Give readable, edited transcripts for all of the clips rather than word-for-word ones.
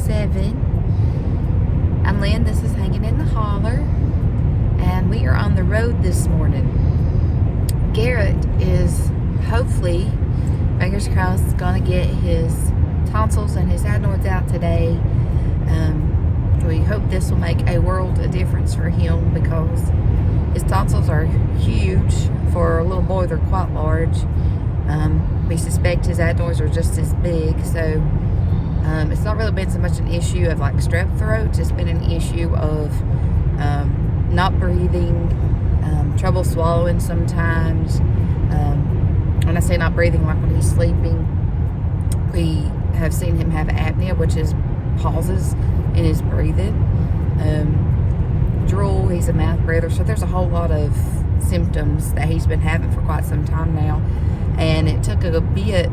7. I'm Lynn. This is Hanging in the Holler. And we are on the road this morning. Garrett is hopefully, fingers crossed, going to get his tonsils and his adenoids out today. We hope this will make a world of difference for him because his tonsils are huge. For a little boy, they're quite large. We suspect his adenoids are just as big, so it's not really been so much an issue of like strep throat. It's been an issue of not breathing, trouble swallowing sometimes. When I say not breathing, like when he's sleeping, we have seen him have apnea, which is pauses in his breathing. Drool, he's a mouth breather, so there's a whole lot of symptoms that he's been having for quite some time now, and it took a bit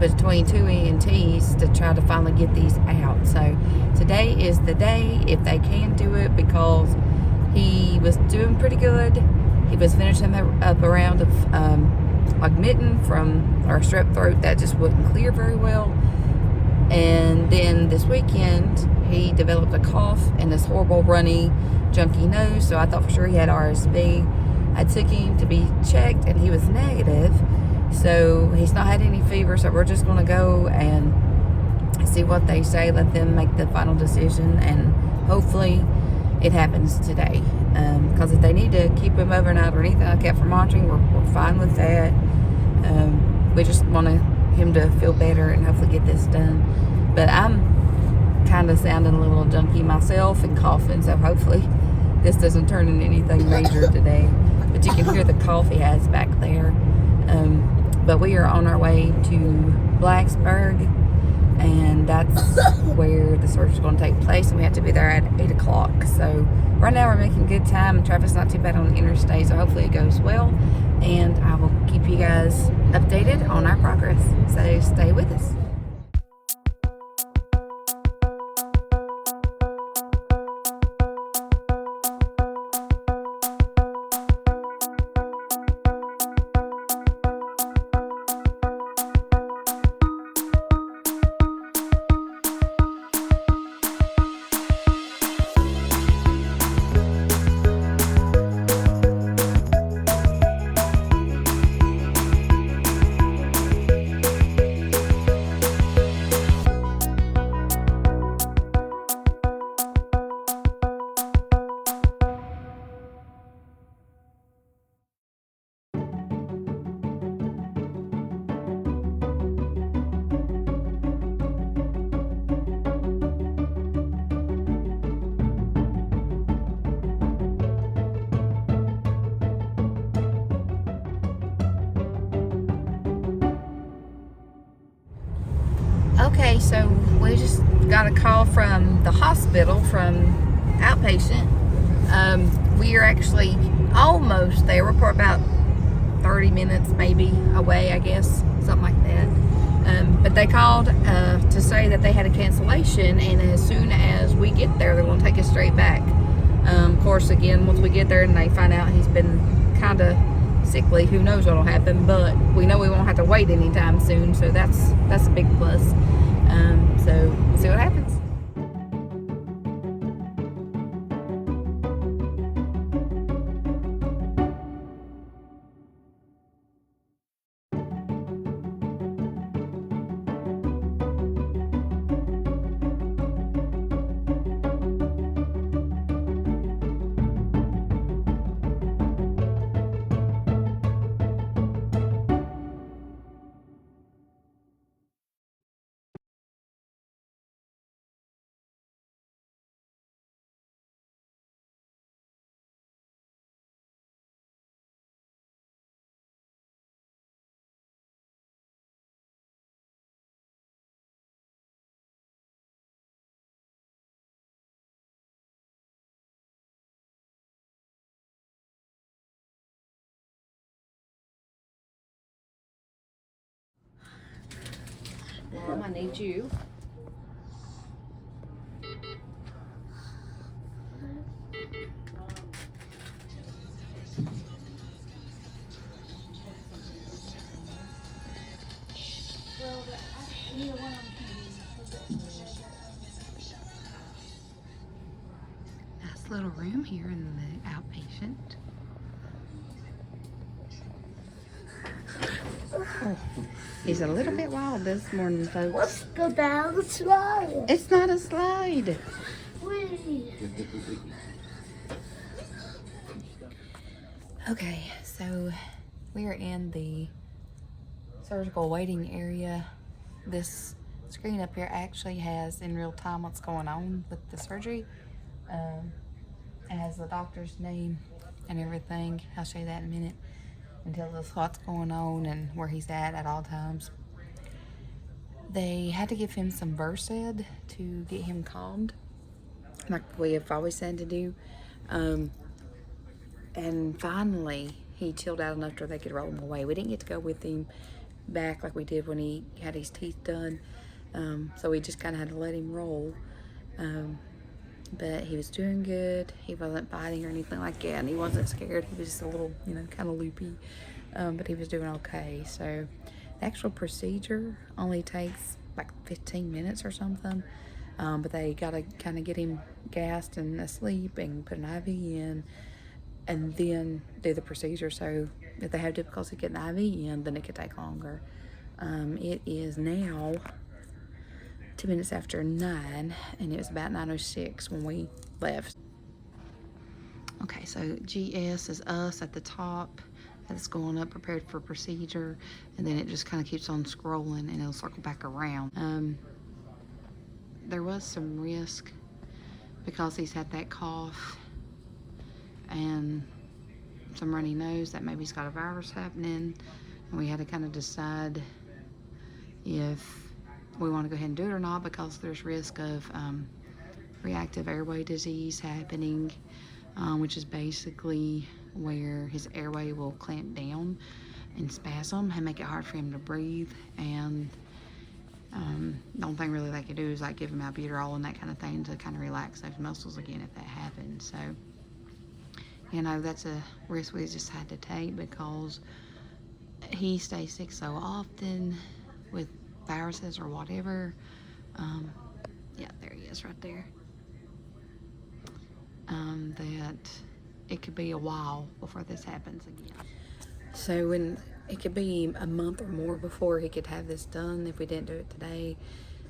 between 2 ENTs to try to finally get these out. So today is the day if they can do it, because he was doing pretty good. He was finishing up a round of like mitten from our strep throat that just wouldn't clear very well, and then this weekend he developed a cough and this horrible runny junky nose, so I thought for sure he had RSV. I took him to be checked and he was negative, so he's not had any fever, so we're just going to go and see what they say, let them make the final decision, and hopefully it happens today, because if they need to keep him overnight or anything like that for monitoring, we're fine with that. We just want him to feel better and hopefully get this done. But I'm kind of sounding a little junky myself and coughing, so hopefully this doesn't turn into anything major today. But you can hear the cough he has back there. But we are on our way to Blacksburg, and that's where the surgery is going to take place, and we have to be there at 8 o'clock. So right now we're making good time. Traffic's not too bad on the interstate, so hopefully it goes well, and I will keep you guys updated on our progress. So stay with us. Okay, so we just got a call from the hospital from outpatient. We are actually almost there. We're about 30 minutes maybe away, I guess, something like that. But they called to say that they had a cancellation, and as soon as we get there, they're going to take us straight back. Of course, again, once we get there and they find out he's been kind of sickly, who knows what'll happen, but we know we won't have to wait anytime soon, so that's a big plus. So we'll see what happens. Mom, I need you. Well, neither one of them can be. nice little room here in the outpatient. Oh, he's a little bit wild this morning, folks. Let's go down the slide. It's not a slide. Whee. Okay, so we are in the surgical waiting area. This screen up here actually has in real time what's going on with the surgery. It has the doctor's name and everything. I'll show you that in a minute. And tells us what's going on and where he's at all times. They had to give him some Versed to get him calmed, like we have always said to do. And finally, he chilled out enough to where they could roll him away. We didn't get to go with him back like we did when he had his teeth done. So we just kind of had to let him roll. But he was doing good. He wasn't biting or anything like that. And he wasn't scared. He was just a little, kind of loopy. But he was doing okay. So the actual procedure only takes like 15 minutes or something. But they got to kind of get him gassed and asleep and put an IV in and then do the procedure. So if they have difficulty getting the IV in, then it could take longer. It is now 2 minutes after 9, and it was about 9:06 when we left. Okay, so GS is us at the top. That's going up, prepared for procedure, and then it just kind of keeps on scrolling, and it'll circle back around. There was some risk because he's had that cough and some runny nose that maybe he's got a virus happening, and we had to kind of decide if we want to go ahead and do it or not, because there's risk of reactive airway disease happening, which is basically where his airway will clamp down and spasm and make it hard for him to breathe. And the only thing really they could do is like give him albuterol and that kind of thing to kind of relax those muscles again if that happens. So that's a risk we just had to take because he stays sick so often with viruses or whatever. Yeah, there he is right there. That it could be a while before this happens again. So when it could be a month or more before he could have this done if we didn't do it today.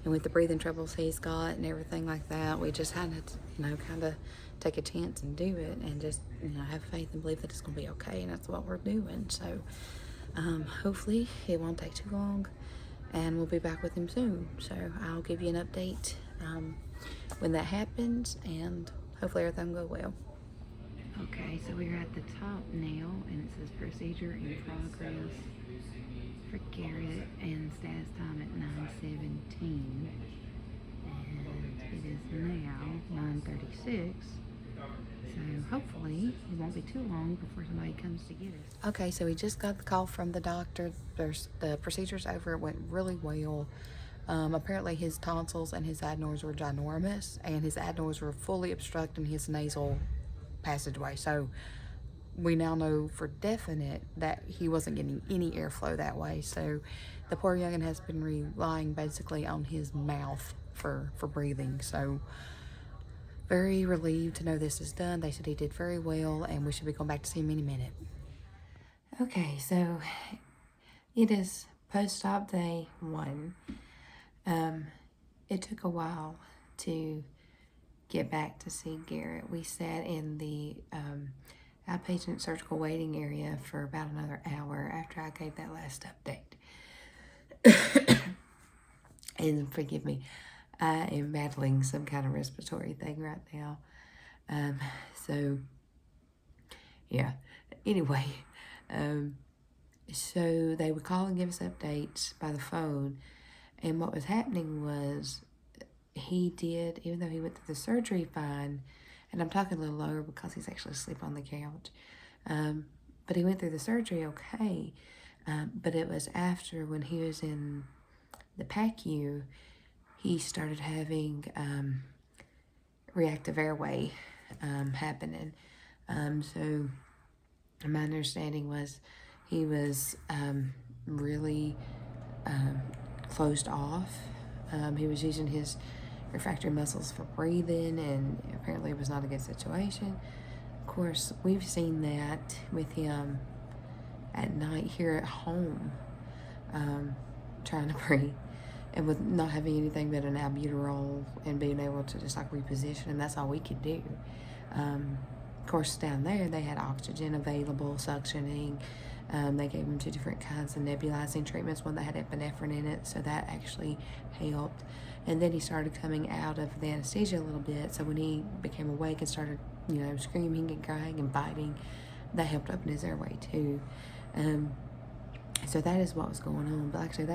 And with the breathing troubles he's got and everything like that, we just had to, kind of take a chance and do it and just, have faith and believe that it's going to be okay. And that's what we're doing. So hopefully it won't take too long and we'll be back with him soon. So I'll give you an update when that happens, and hopefully everything will go well. Okay, so we're at the top now, and it says procedure in progress for Garrett, and status time at 9:17, and it is now 9:36. So hopefully it won't be too long before somebody comes to get us. Okay, so we just got the call from the doctor. The procedure's over. It went really well. Apparently his tonsils and his adenoids were ginormous, and his adenoids were fully obstructing his nasal passageway. So we now know for definite that he wasn't getting any airflow that way. So the poor young'un has been relying basically on his mouth for breathing. So very relieved to know this is done. They said he did very well, and we should be going back to see him any minute. Okay, so it is post-op day 1. It took a while to get back to see Garrett. We sat in the outpatient surgical waiting area for about another hour after I gave that last update. And forgive me, I am battling some kind of respiratory thing right now. So yeah, anyway, so they would call and give us updates by the phone. And what was happening was he did, even though he went through the surgery fine, and I'm talking a little lower because he's actually asleep on the couch, but he went through the surgery okay, but it was after, when he was in the PACU, he started having reactive airway happening. So my understanding was he was really closed off. He was using his refractory muscles for breathing, and apparently it was not a good situation. Of course, we've seen that with him at night here at home, trying to breathe, and with not having anything but an albuterol and being able to just like reposition, and that's all we could do. Of course, down there they had oxygen available, suctioning. They gave him 2 different kinds of nebulizing treatments, one that had epinephrine in it, so that actually helped. And then he started coming out of the anesthesia a little bit, so when he became awake and started, screaming and crying and biting, that helped open his airway too. So that is what was going on. But actually,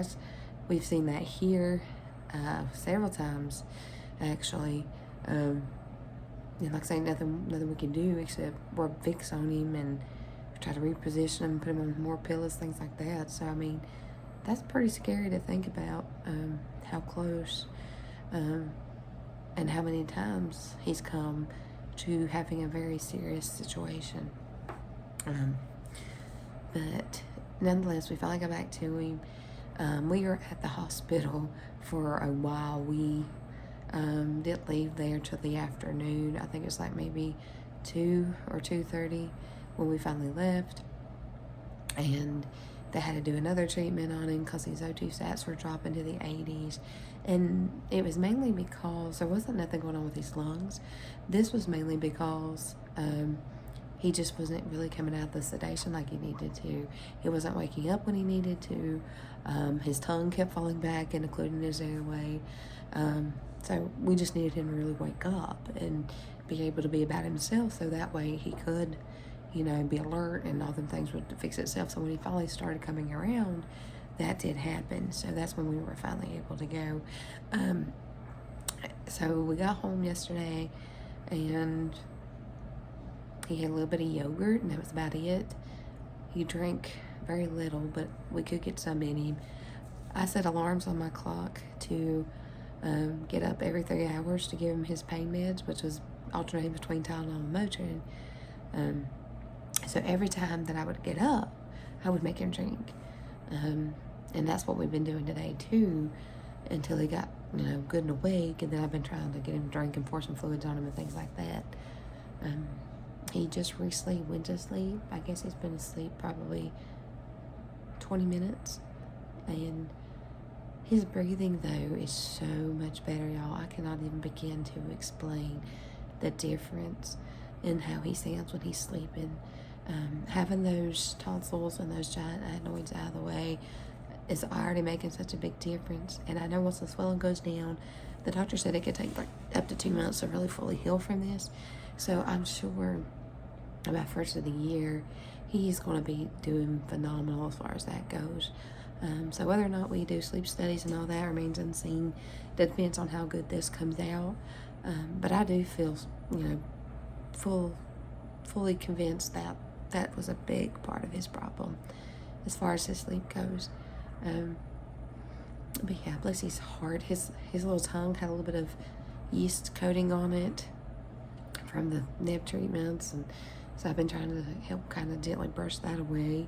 we've seen that here several times, actually. And like I say, nothing we can do except rub Vicks on him and try to reposition him, put him on more pillows, things like that. So, I mean, that's pretty scary to think about, how close and how many times he's come to having a very serious situation. But nonetheless, we finally got back to him. We were at the hospital for a while. We didn't leave there till the afternoon. I think it was like maybe 2 or 2:30 when we finally left. And they had to do another treatment on him because his O2 stats were dropping to the 80s. And it was mainly because there wasn't nothing going on with his lungs. This was mainly because he just wasn't really coming out of the sedation like he needed to. He wasn't waking up when he needed to. His tongue kept falling back and occluding his airway. So we just needed him to really wake up and be able to be about himself, so that way he could, be alert and all them things would fix itself. So when he finally started coming around, that did happen. So that's when we were finally able to go. So we got home yesterday, and he had a little bit of yogurt, and that was about it. He drank very little, but we could get some in him. I set alarms on my clock to get up every 3 hours to give him his pain meds, which was alternating between Tylenol and Motrin. So every time that I would get up, I would make him drink. And that's what we've been doing today too, until he got, good and awake. And then I've been trying to get him to drink and pour some fluids on him and things like that. He just recently went to sleep. I guess he's been asleep probably 20 minutes. And his breathing, though, is so much better, y'all. I cannot even begin to explain the difference in how he sounds when he's sleeping. Having those tonsils and those giant adnoids out of the way is already making such a big difference. And I know once the swelling goes down, the doctor said it could take like up to 2 months to really fully heal from this. So I'm sure about first of the year, he's going to be doing phenomenal as far as that goes. So whether or not we do sleep studies and all that remains unseen. That depends on how good this comes out. But I do feel, fully convinced that that was a big part of his problem as far as his sleep goes. But yeah, bless his heart. His little tongue had a little bit of yeast coating on it from the neb treatments, and so I've been trying to help kind of gently brush that away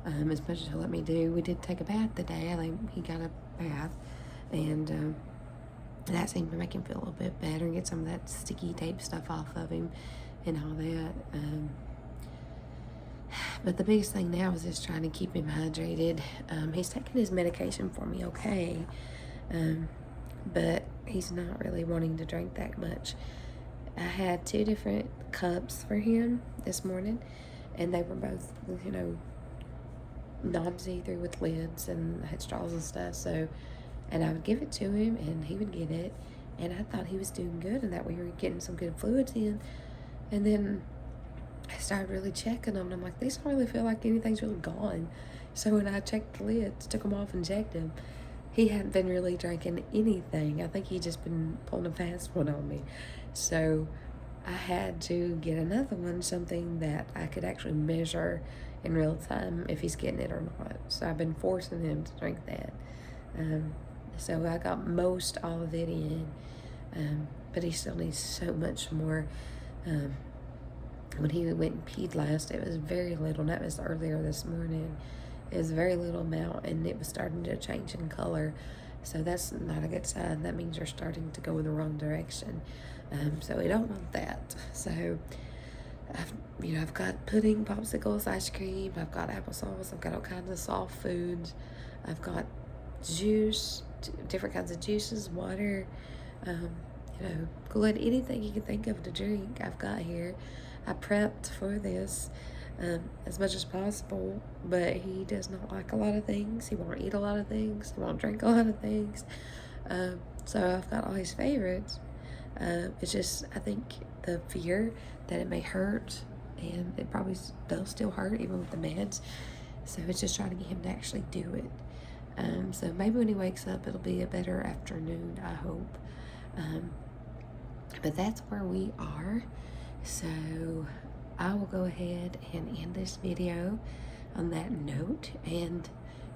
as much as he'll let me do. We did take a bath today. I think he got a bath, and that seemed to make him feel a little bit better and get some of that sticky tape stuff off of him and all that. But the biggest thing now is just trying to keep him hydrated. He's taking his medication for me okay, but he's not really wanting to drink that much. I had 2 different cups for him this morning, and they were both, non-see-through with lids and had straws and stuff. So, and I would give it to him, and he would get it, and I thought he was doing good, and that we were getting some good fluids in. And then I started really checking them, and I'm like, these don't really feel like anything's really gone. So when I checked the lids, took them off and checked them, he hadn't been really drinking anything. I think he'd just been pulling a fast one on me. So I had to get another one, something that I could actually measure in real time if he's getting it or not. So I've been forcing him to drink that. So I got most all of it in, but he still needs so much more. When he went and peed last, it was very little, and that was earlier this morning. It was a very little amount, and it was starting to change in color. So that's not a good sign. That means you're starting to go in the wrong direction. So we don't want that. So I've got pudding, popsicles, ice cream. I've got applesauce. I've got all kinds of soft foods. I've got juice, different kinds of juices, water, Kool-Aid, anything you can think of to drink, I've got here. I prepped for this as much as possible, but he does not like a lot of things. He won't eat a lot of things. He won't drink a lot of things. So I've got all his favorites. It's just, I think, the fear that it may hurt, and it probably does still hurt even with the meds. So it's just trying to get him to actually do it. So maybe when he wakes up, it'll be a better afternoon, I hope. But that's where we are. So I will go ahead and end this video on that note and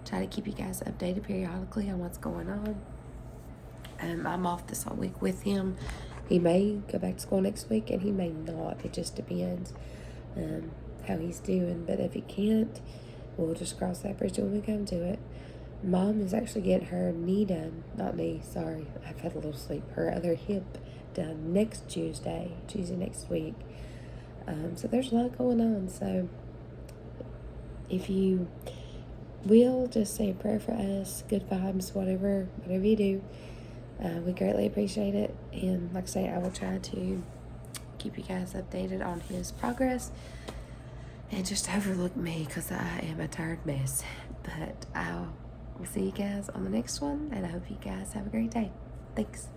try to keep you guys updated periodically on what's going on. I'm off this whole week with him. He may go back to school next week, and he may not. It just depends how he's doing. But if he can't, we'll just cross that bridge when we come to it. Mom is actually getting her knee done. Not knee, sorry. I've had a little sleep. Her other hip done next Tuesday next week. So there's a lot going on. So if you will, just say a prayer for us, good vibes, whatever you do. We greatly appreciate it. And like I say, I will try to keep you guys updated on his progress and just overlook me, because I am a tired mess. But I'll see you guys on the next one, and I hope you guys have a great day. Thanks.